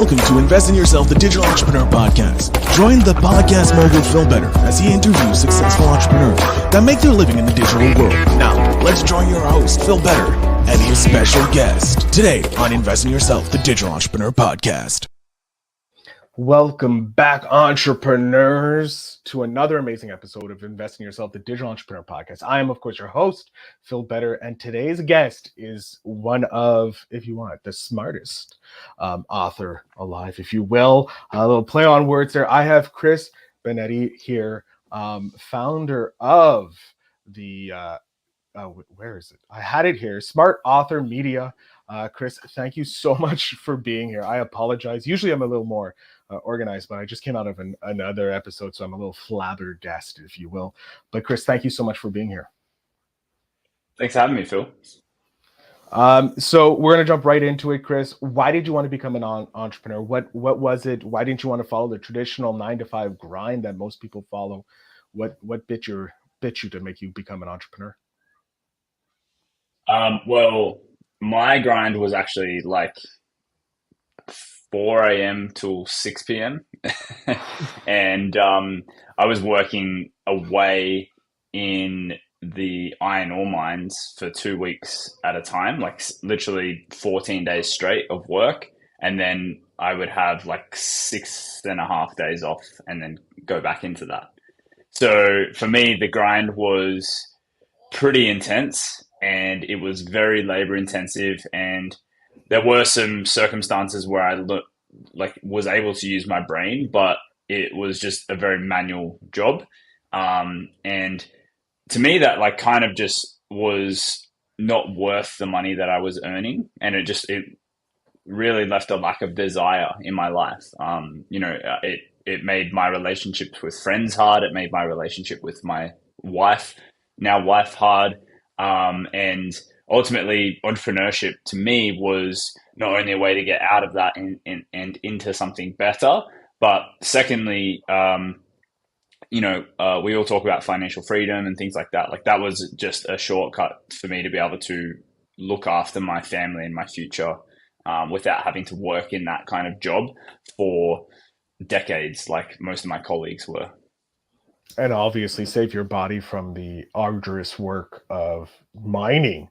Welcome to Invest in Yourself, the Digital Entrepreneur Podcast. Join the podcast mogul Phil Better as he interviews successful entrepreneurs that make their living in the digital world. Now, let's join your host, Phil Better, and his special guest today on Invest in Yourself, the Digital Entrepreneur Podcast. Welcome back, entrepreneurs, to another amazing episode of Invest in Yourself, the Digital Entrepreneur Podcast. I am, of course, your host, Phil Better, and today's guest is one of, if you want, the smartest author alive, if you will. A little play on words there. I have Chris Benetti here, founder of the, where is it? I had it here, Smart Author Media. Chris, thank you so much for being here. I apologize. Usually I'm a little more organized, but I just came out of another episode, so I'm a little flabbergasted, if you will. But Chris, thank you so much for being here. Thanks for having me, Phil. So we're going to jump right into it, Chris. Why did you want to become an entrepreneur? What was it? Why didn't you want to follow the traditional 9-to-5 grind that most people follow? What bit you to make you become an entrepreneur? Well, my grind was actually like 4 a.m. till 6 p.m. And I was working away in the iron ore mines for 2 weeks at a time, like literally 14 days straight of work. And then I would have like 6.5 days off and then go back into that. So for me, the grind was pretty intense and it was very labor intensive. And there were some circumstances where I was able to use my brain, but it was just a very manual job. And to me, that like kind of just was not worth the money that I was earning. And it really left a lack of desire in my life. It made my relationships with friends hard. It made my relationship with my wife hard. And ultimately, entrepreneurship to me was not only a way to get out of that and into something better, but secondly, we all talk about financial freedom and things like that. Like that was just a shortcut for me to be able to look after my family and my future without having to work in that kind of job for decades, like most of my colleagues were. And obviously save your body from the arduous work of mining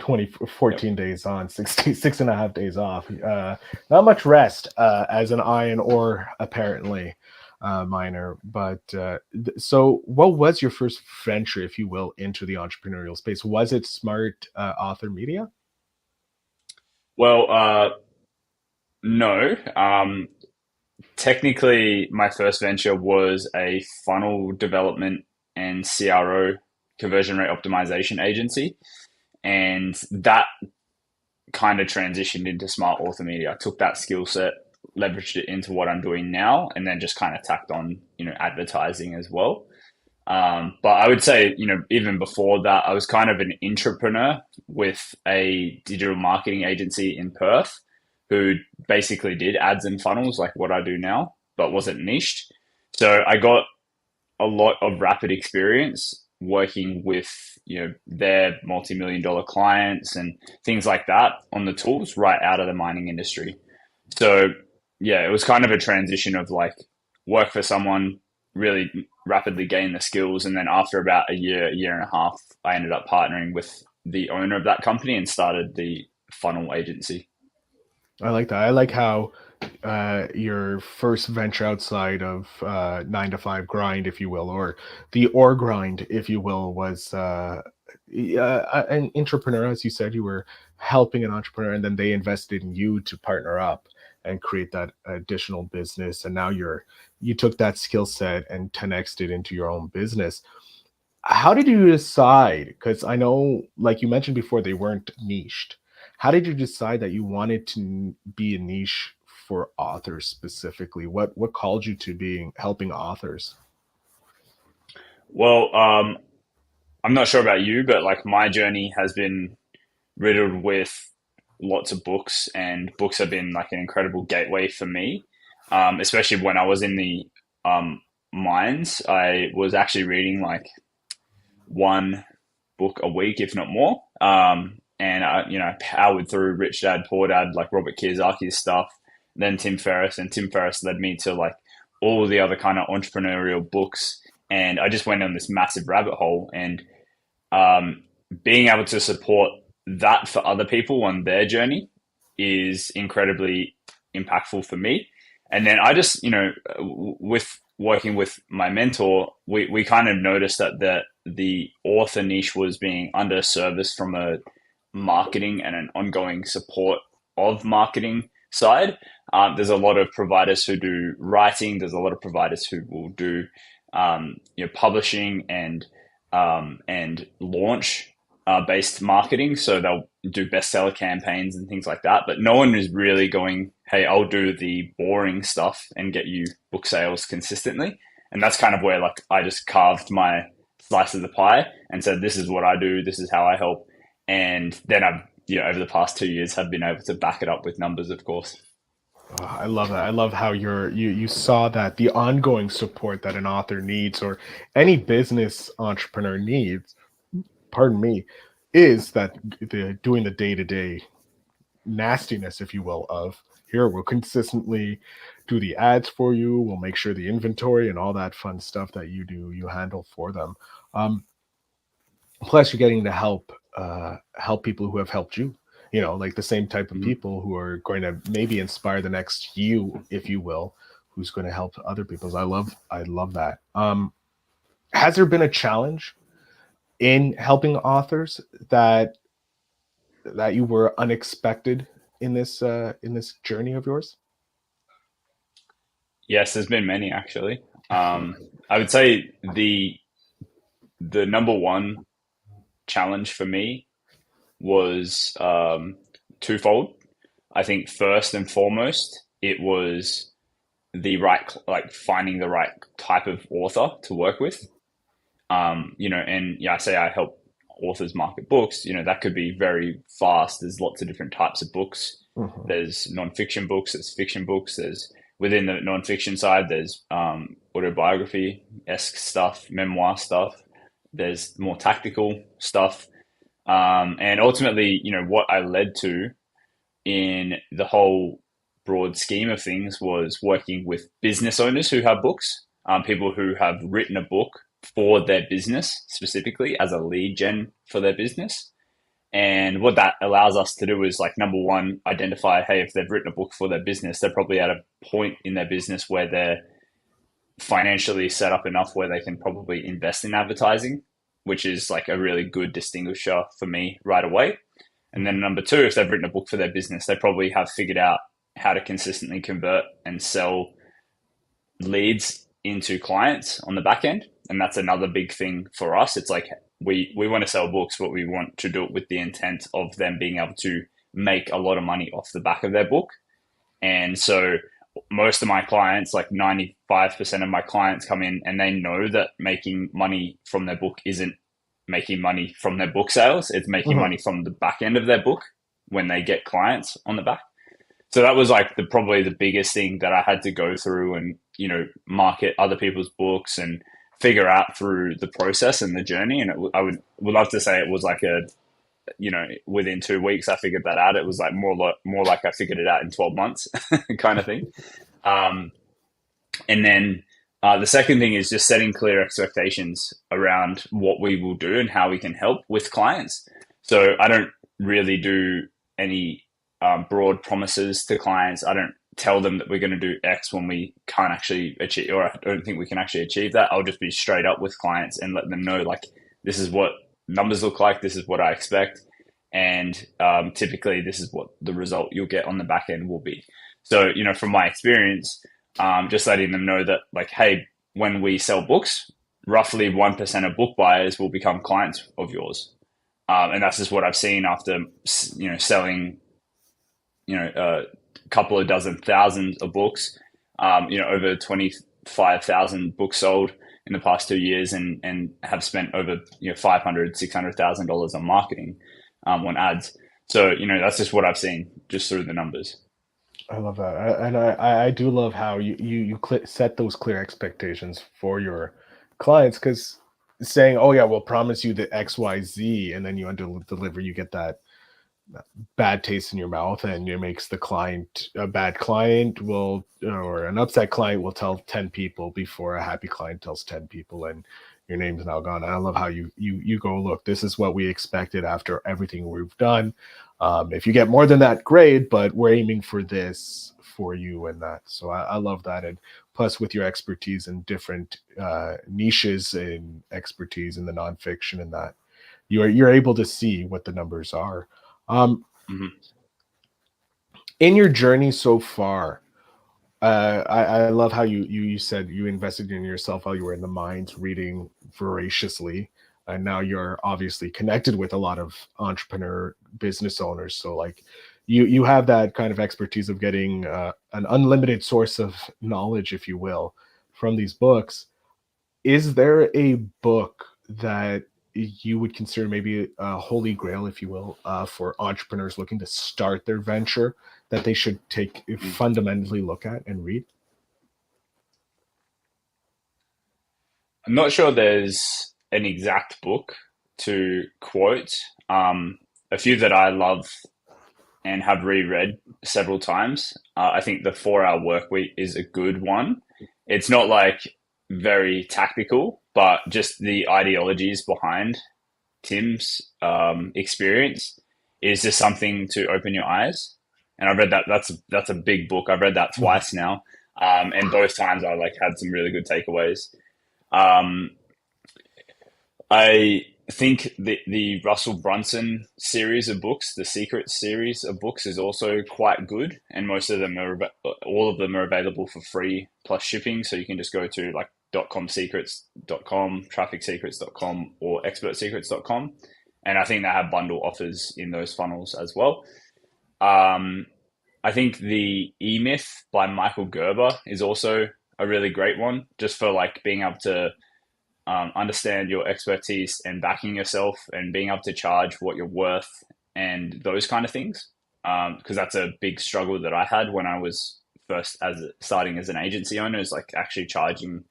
14 days on, 6.5 days off. Not much rest as an iron ore, apparently, miner. But so what was your first venture, if you will, into the entrepreneurial space? Was it Smart Author Media? Well, no. Technically, my first venture was a funnel development and CRO, conversion rate optimization agency. And that kind of transitioned into Smart Author Media. I took that skill set, leveraged it into what I'm doing now, and then just kind of tacked on, advertising as well. But I would say, even before that, I was kind of an intrapreneur with a digital marketing agency in Perth who basically did ads and funnels like what I do now, but wasn't niched. So I got a lot of rapid experience working with, their multi-million-dollar clients and things like that on the tools right out of the mining industry. So yeah, it was kind of a transition of like work for someone, really rapidly gain the skills. And then after about a year and a half, I ended up partnering with the owner of that company and started the funnel agency. I like that. I like how your first venture outside of 9-to-5 grind, if you will, or the ore grind, if you will, was an entrepreneur. As you said, you were helping an entrepreneur, and then they invested in you to partner up and create that additional business. And now you took that skill set and 10x'd it into your own business. How did you decide? Because I know, like you mentioned before, they weren't niched. How did you decide that you wanted to be a niche for authors specifically? What called you to helping authors? Well, I'm not sure about you, but like my journey has been riddled with lots of books, and books have been like an incredible gateway for me. Especially when I was in the mines, I was actually reading like one book a week, if not more. And I powered through Rich Dad, Poor Dad, like Robert Kiyosaki's stuff. then Tim Ferriss, and Tim Ferriss led me to like all the other kind of entrepreneurial books. And I just went on this massive rabbit hole, and being able to support that for other people on their journey is incredibly impactful for me. And then I just, with working with my mentor, we kind of noticed that the author niche was being underserviced from a marketing and an ongoing support of marketing side. There's a lot of providers who do writing. There's a lot of providers who will do publishing and launch based marketing. So they'll do bestseller campaigns and things like that. But no one is really going, hey, I'll do the boring stuff and get you book sales consistently. And that's kind of where like I just carved my slice of the pie and said, this is what I do. This is how I help. And then I've, over the past 2 years have been able to back it up with numbers, of course. Oh, I love that. I love how you saw that the ongoing support that an author needs or any business entrepreneur needs, pardon me, is that doing the day-to-day nastiness, if you will, of here, we'll consistently do the ads for you. We'll make sure the inventory and all that fun stuff that you do, you handle for them. Plus, you're getting to help people who have helped you. Like the same type of people who are going to maybe inspire the next you, if you will, who's going to help other people. I love that. Has there been a challenge in helping authors that you were unexpected in this journey of yours? Yes, there's been many actually. I would say the number one challenge for me was twofold. I think first and foremost, it was finding the right type of author to work with. I say I help authors market books. That could be very fast. There's lots of different types of books. Mm-hmm. There's nonfiction books. There's fiction books. There's within the nonfiction side, there's autobiography-esque stuff, memoir stuff. There's more tactical stuff. And ultimately, what I led to in the whole broad scheme of things was working with business owners who have books, people who have written a book for their business specifically as a lead gen for their business. And what that allows us to do is like, number one, identify, hey, if they've written a book for their business, they're probably at a point in their business where they're financially set up enough where they can probably invest in advertising, which is like a really good distinguisher for me right away. And then number two, if they've written a book for their business, they probably have figured out how to consistently convert and sell leads into clients on the back end. And that's another big thing for us. It's like we want to sell books, but we want to do it with the intent of them being able to make a lot of money off the back of their book. And so most of my clients, like 95% of my clients come in and they know that making money from their book isn't making money from their book sales. It's making money from the back end of their book when they get clients on the back. So that was like probably the biggest thing that I had to go through and, market other people's books and figure out through the process and the journey. And I would love to say it was like within 2 weeks, I figured that out. It was like more like I figured it out in 12 months kind of thing. And then the second thing is just setting clear expectations around what we will do and how we can help with clients. So I don't really do any broad promises to clients. I don't tell them that we're going to do X when we can't actually achieve, or I don't think we can actually achieve that. I'll just be straight up with clients and let them know, like, this is what numbers look like. This is what I expect. And typically this is what the result you'll get on the back end will be. So, from my experience, just letting them know that, like, hey, when we sell books, roughly 1% of book buyers will become clients of yours. And that's just what I've seen after, selling, a couple of dozen thousands of books, over 25,000 books sold in the past 2 years and have spent over, $500,000, $600,000 on marketing, on ads. So, that's just what I've seen just through the numbers. I love that. I do love how you set those clear expectations for your clients, because saying, oh yeah, we'll promise you the X, Y, Z, and then you deliver, you get that bad taste in your mouth, and it makes the client a bad client will, or an upset client will tell 10 people before a happy client tells 10 people, and your name's now gone. I love how you go, look, this is what we expected after everything we've done. If you get more than that, great, but we're aiming for this for you and that. So I love that. And plus with your expertise in different niches and expertise in the nonfiction and that, you're able to see what the numbers are. Um, Mhm. in your journey so far, I love how you said you invested in yourself while you were in the mines, reading voraciously, and now you're obviously connected with a lot of entrepreneur business owners. So like you have that kind of expertise of getting an unlimited source of knowledge, if you will, from these books. Is there a book that you would consider maybe a holy grail, if you will, for entrepreneurs looking to start their venture that they should take Mm. fundamentally look at and read? I'm not sure there's an exact book to quote. A few that I love and have reread several times. I think the 4 Hour Work Week is a good one. It's not like very tactical, but just the ideologies behind Tim's experience is just something to open your eyes. And I read that. That's a big book. I've read that Mhm. twice now, and both times I like had some really good takeaways. Um, I think the Russell Brunson series of books, the Secret series of books, is also quite good, and most of them are all of them are available for free plus shipping. So you can just go to like .com secrets.com, trafficsecrets.com, or expertsecrets.com, and I think they have bundle offers in those funnels as well. Um, I think the E Myth by Michael Gerber is also a really great one, just for like being able to understand your expertise and backing yourself and being able to charge what you're worth and those kind of things. Because that's a big struggle that I had when I was first as starting as an agency owner, is like actually charging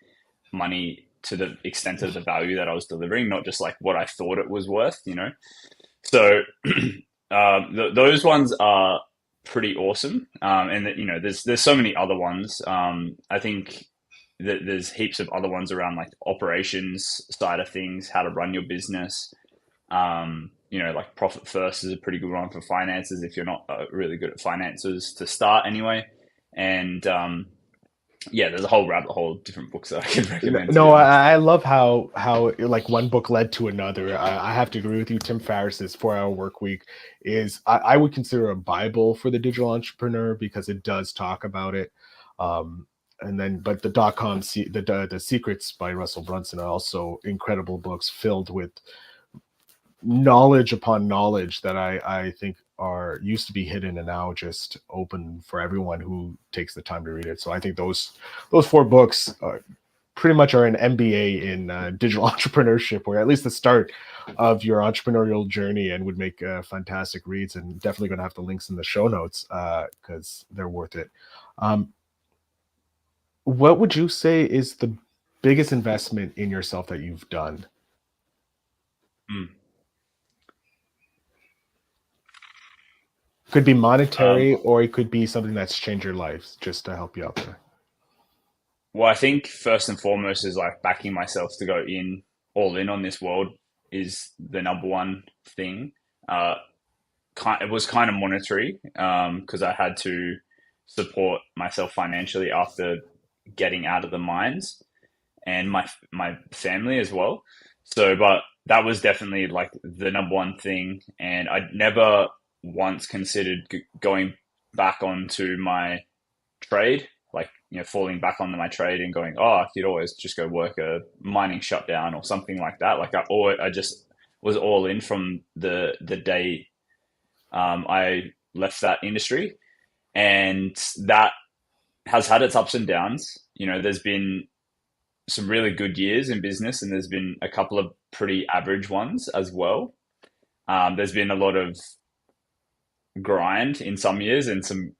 money to the extent of the value that I was delivering, not just like what I thought it was worth, you know? So those ones are pretty awesome. And that, you know, there's so many other ones. I think that there's heaps of other ones around like operations side of things, how to run your business. You know, like Profit First is a pretty good one for finances if you're not really good at finances to start anyway. And yeah, there's a whole rabbit hole of different books that I could recommend, to be No, honest. I love how like one book led to another. I have to agree with you. Tim Ferriss's 4 Hour Work Week is, I would consider a Bible for the digital entrepreneur because it does talk about it. And then, but the the Secrets by Russell Brunson are also incredible books filled with knowledge upon knowledge that I think are used to be hidden and now just open for everyone who takes the time to read it. So I think those four books pretty much are an MBA in digital entrepreneurship, or at least the start of your entrepreneurial journey, and would make fantastic reads. And definitely going to have the links in the show notes because they're worth it. Um, what would you say is the biggest investment in yourself that you've done? Mm. Could be Um, monetary, or it could be something that's changed your life, just to help you out there. well, I think first and foremost is like backing myself to go in all in on this world is the number one thing. Uh, it was kind of monetary because I had to support myself financially after getting out of the mines, and my family as well. So, but that was definitely like the number one thing, and I never once considered going back onto my trade, like, you know, falling back onto my trade and going, oh, I could always just go work a mining shutdown or something like that. Like I just was all in from the day I left that industry, and that has had its ups and downs. You know, there's been some really good years in business, and there's been a couple of pretty average ones as well. There's been a lot of grind in some years, and some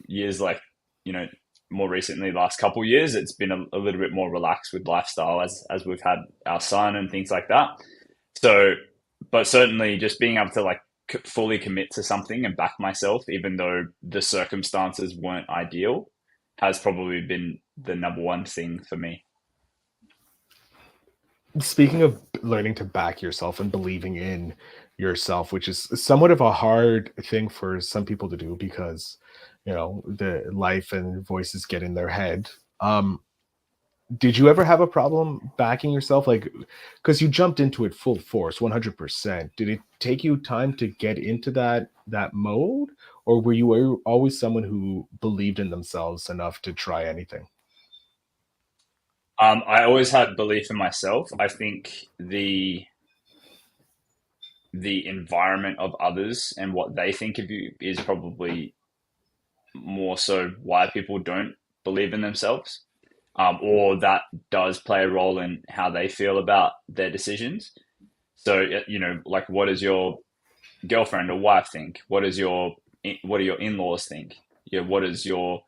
years like, you know, more recently, last couple of years, it's been a little bit more relaxed with lifestyle as we've had our son and things like that. So, but certainly just being able to like fully commit to something and back myself, even though the circumstances weren't ideal, has probably been the number one thing for me. Speaking of learning to back yourself and believing in yourself, which is somewhat of a hard thing for some people to do because, the life and voices get in their head. Did you ever have a problem backing yourself? Like, because you jumped into it full force, 100%. Did it take you time to get into that mode, or were you always someone who believed in themselves enough to try anything? I always had belief in myself. I think the environment of others and what they think of you is probably more so why people don't believe in themselves, or that does play a role in how they feel about their decisions. So, like, what does your girlfriend or wife think? What do your in-laws think? What does your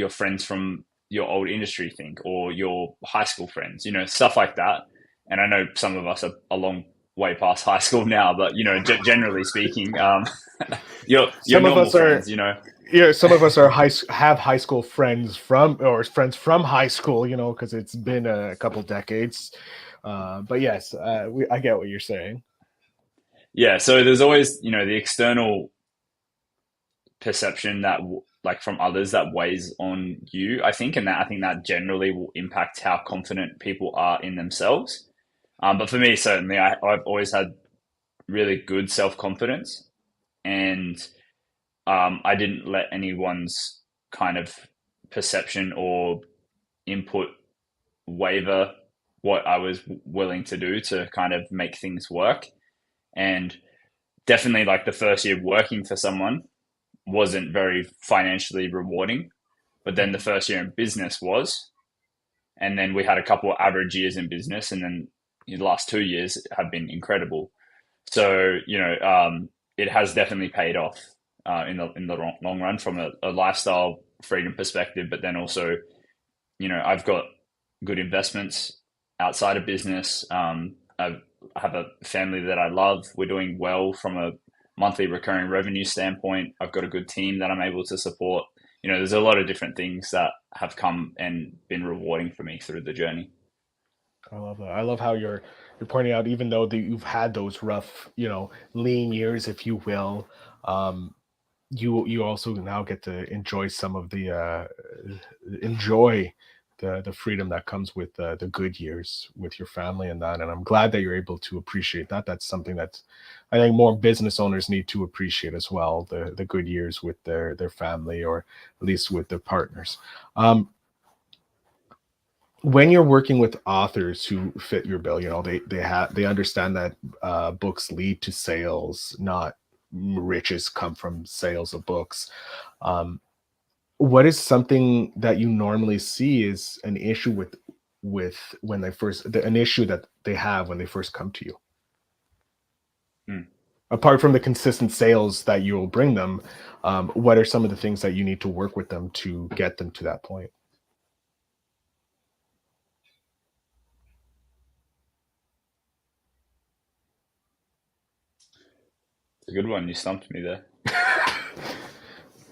friends from your old industry think, or your high school friends? Stuff like that. And I know some of us are a long way past high school now, but generally speaking, your Some of normal us are, friends, you know. some of us are have high school friends friends from high school, because it's been a couple decades. But yes, I get what you're saying. Yeah, so there's always, the external perception that like from others that weighs on you, I think, and that I think that generally will impact how confident people are in themselves. But for me, certainly, I've always had really good self-confidence, and I didn't let anyone's kind of perception or input waver what I was willing to do to kind of make things work. And definitely, like, the first year working for someone wasn't very financially rewarding, but then the first year in business was, and then we had a couple of average years in business, and then the last 2 years have been incredible. So it has definitely paid off in the long run from a lifestyle freedom perspective, but then also I've got good investments outside of business. I have a family that I love. We're doing well from a monthly recurring revenue standpoint. I've got a good team that I'm able to support. There's a lot of different things that have come and been rewarding for me through the journey. I love that. I love how you're pointing out, even though you've had those rough, lean years, if you will, um, you also now get to enjoy some of enjoy the freedom that comes with the good years with your family and that. And I'm glad that you're able to appreciate that. That's something that I think more business owners need to appreciate as well, the good years with their family, or at least with their partners. Um, when you're working with authors who fit your bill, they understand that books lead to sales, not riches come from sales of books. Um, what is something that you normally see is an issue with when an issue that they have when they first come to you? Hmm. Apart from the consistent sales that you will bring them, what are some of the things that you need to work with them to get them to that point? It's a good one. You stumped me there.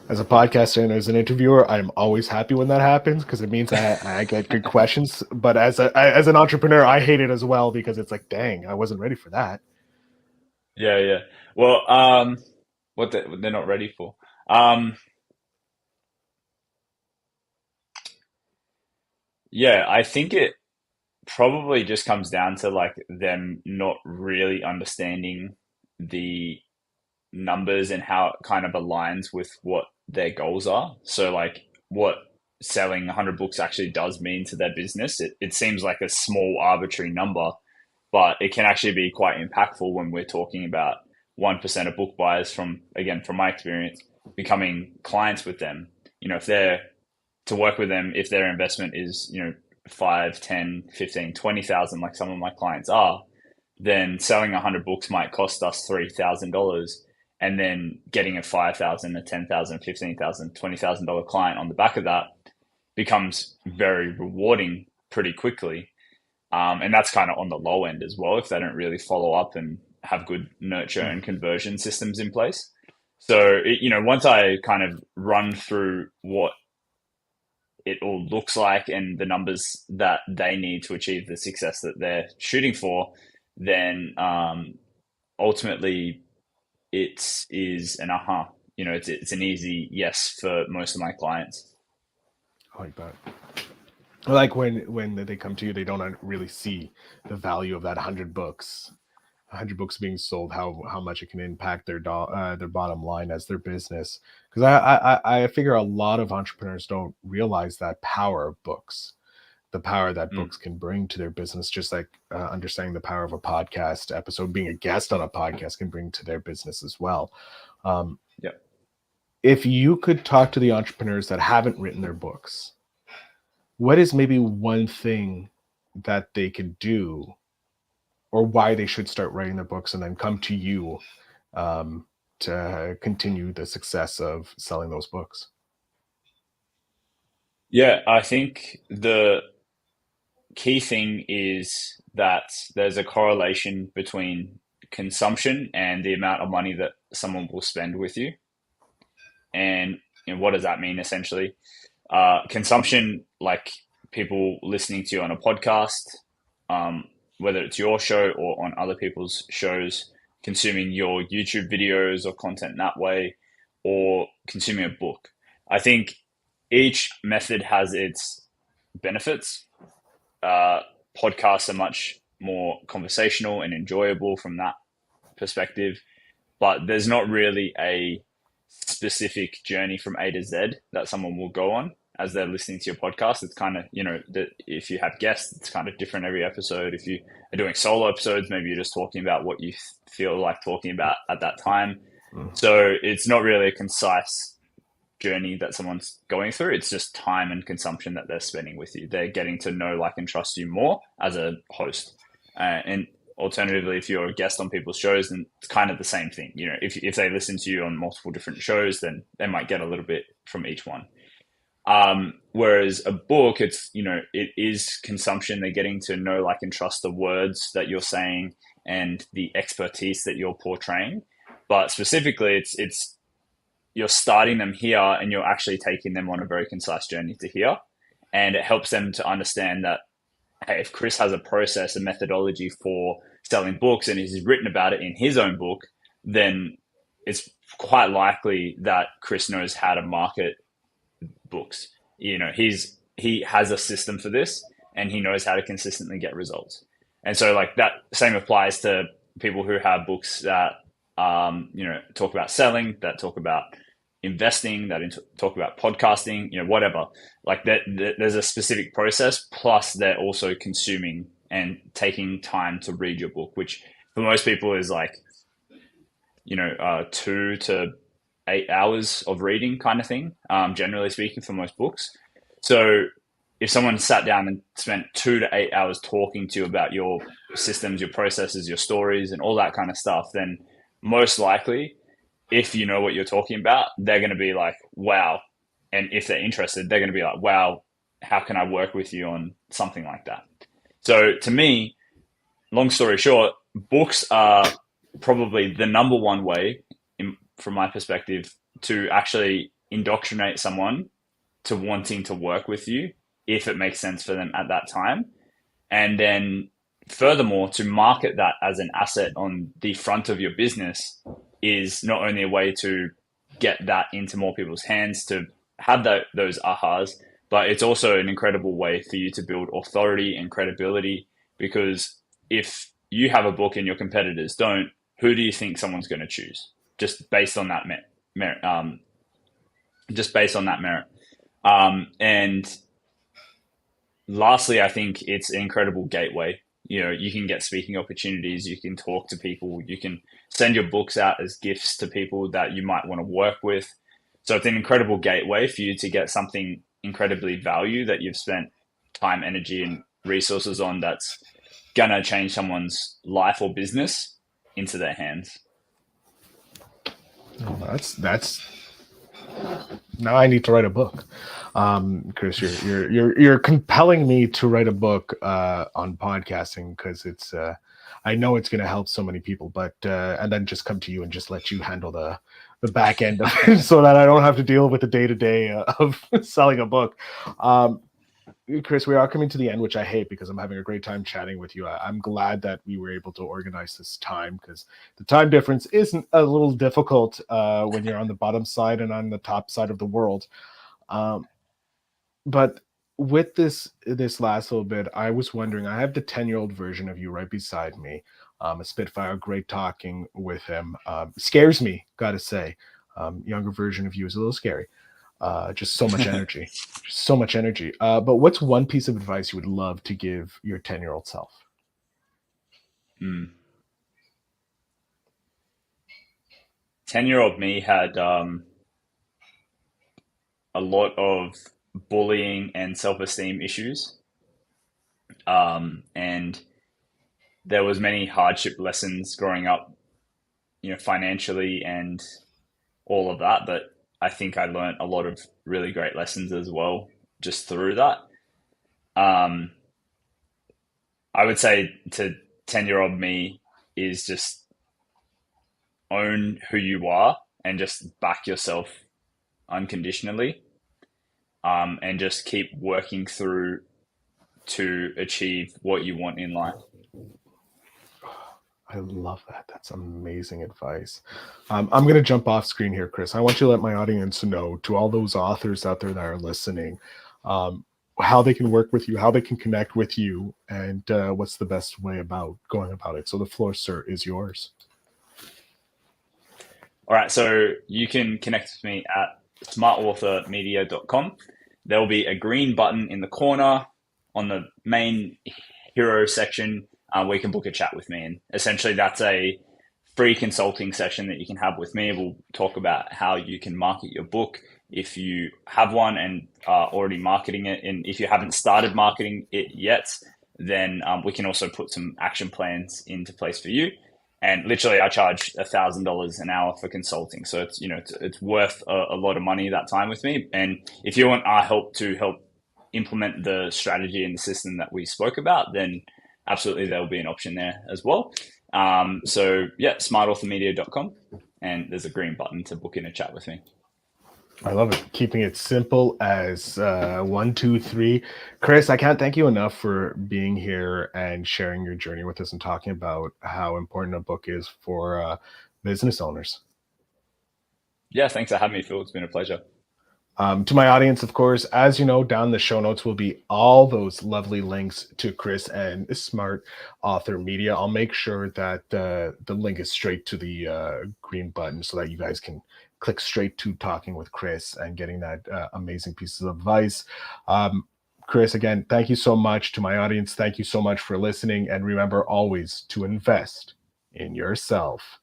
As a podcaster and as an interviewer, I'm always happy when that happens because it means I get good questions. But as an entrepreneur, I hate it as well because it's like, dang, I wasn't ready for that. Yeah, yeah. Well, what they're not ready for. Yeah, I think it probably just comes down to like them not really understanding the numbers and how it kind of aligns with what their goals are. So like what selling 100 books actually does mean to their business. It seems like a small arbitrary number, but it can actually be quite impactful when we're talking about 1% of book buyers from my experience, becoming clients with them. If they're to work with them, if their investment is, 5, 10, 15, 20,000, like some of my clients are, then selling 100 books might cost us $3,000, and then getting a 5,000, a 10,000, 15,000, $20,000 client on the back of that becomes very rewarding pretty quickly. And that's kind of on the low end as well if they don't really follow up and have good nurture and conversion systems in place. So, once I kind of run through what it all looks like and the numbers that they need to achieve the success that they're shooting for, then ultimately it is an aha. It's an easy yes for most of my clients. I like that. Like when they come to you, they don't really see the value of that 100 books. 100 books being sold, how much it can impact their bottom line as their business. Because I figure a lot of entrepreneurs don't realize that power of books, the power that books can bring to their business, just like understanding the power of a podcast episode, being a guest on a podcast can bring to their business as well. Yeah. If you could talk to the entrepreneurs that haven't written their books, what is maybe one thing that they could do, or why they should start writing their books and then come to you to continue the success of selling those books? Yeah, I think the key thing is that there's a correlation between consumption and the amount of money that someone will spend with you. And what does that mean essentially? Consumption, like people listening to you on a podcast, whether it's your show or on other people's shows, consuming your YouTube videos or content that way, or consuming a book. I think each method has its benefits. Podcasts are much more conversational and enjoyable from that perspective, but there's not really a specific journey from A to Z that someone will go on as they're listening to your podcast. It's kind of, if you have guests, it's kind of different every episode. If you are doing solo episodes, maybe you're just talking about what you feel like talking about at that time. So it's not really a concise journey that someone's going through. It's just time and consumption that they're spending with you. They're getting to know, like, and trust you more as a host. And alternatively, if you're a guest on people's shows, then it's kind of the same thing. If they listen to you on multiple different shows, then they might get a little bit from each one. Whereas a book, it is consumption. They're getting to know, like, and trust the words that you're saying and the expertise that you're portraying. But specifically, it's you're starting them here and you're actually taking them on a very concise journey to here. And it helps them to understand that, hey, if Chris has a process, a methodology for selling books and he's written about it in his own book, then it's quite likely that Chris knows how to market books. He has a system for this and he knows how to consistently get results. And so, like, that same applies to people who have books that talk about selling, that talk about investing, that talk about podcasting, whatever. Like that, there's a specific process. Plus, they're also consuming and taking time to read your book, which for most people is like, 2 to 8 hours of reading kind of thing, generally speaking, for most books. So if someone sat down and spent 2 to 8 hours talking to you about your systems, your processes, your stories, and all that kind of stuff, then most likely, if you know what you're talking about, they're going to be like, wow. And if they're interested, they're going to be like, wow, how can I work with you on something like that? So to me, long story short, books are probably the number one way, from my perspective, to actually indoctrinate someone to wanting to work with you if it makes sense for them at that time. And then furthermore, to market that as an asset on the front of your business is not only a way to get that into more people's hands, to have those ahas, but it's also an incredible way for you to build authority and credibility. Because if you have a book and your competitors don't, who do you think someone's going to choose? Just based on that merit. And lastly, I think it's an incredible gateway. You can get speaking opportunities, you can talk to people, you can send your books out as gifts to people that you might want to work with. So it's an incredible gateway for you to get something incredibly valuable that you've spent time, energy, and resources on, that's going to change someone's life or business into their hands. Oh, that's Now I need to write a book. Chris, you're compelling me to write a book on podcasting because it's I know it's going to help so many people, but and then just come to you and just let you handle the back end of it so that I don't have to deal with the day-to-day of selling a book. Chris, we are coming to the end, which I hate because I'm having a great time chatting with you. I'm glad that we were able to organize this time because the time difference isn't a little difficult when you're on the bottom side and on the top side of the world. But with this last little bit, I was wondering, I have the 10-year-old version of you right beside me, a Spitfire, great talking with him. Scares me, gotta say. Younger version of you is a little scary. Just so much energy. Just so much energy. But what's one piece of advice you would love to give your 10-year-old self? 10-year-old me had a lot of bullying and self-esteem issues. And there was many hardship lessons growing up, financially and all of that. But I think I learned a lot of really great lessons as well, just through that. Um, I would say to 10-year-old me is just own who you are and just back yourself unconditionally, and just keep working through to achieve what you want in life. I love that. That's amazing advice. I'm going to jump off screen here, Chris. I want you to let my audience know, to all those authors out there that are listening, how they can work with you, how they can connect with you, and what's the best way about going about it. So the floor, sir, is yours. All right, so you can connect with me at smartauthormedia.com. There will be a green button in the corner on the main hero section where you can book a chat with me. And essentially that's a free consulting session that you can have with me. We'll talk about how you can market your book if you have one and are already marketing it. And if you haven't started marketing it yet, then we can also put some action plans into place for you. And literally, I charge $1,000 an hour for consulting, so it's worth a lot of money that time with me. And if you want our help to help implement the strategy and the system that we spoke about, then absolutely there will be an option there as well. So yeah, smartauthormedia.com, and there's a green button to book in a chat with me. I love it. Keeping it simple as 1, 2, 3. Chris, I can't thank you enough for being here and sharing your journey with us and talking about how important a book is for business owners. Yeah, thanks for having me, Phil. It's been a pleasure. To my audience, of course, as you know, down the show notes will be all those lovely links to Chris and Smart Author Media. I'll make sure that the link is straight to the green button so that you guys can click straight to talking with Chris and getting that amazing pieces of advice. Chris, again, thank you so much. To my audience, thank you so much for listening. And remember always to invest in yourself.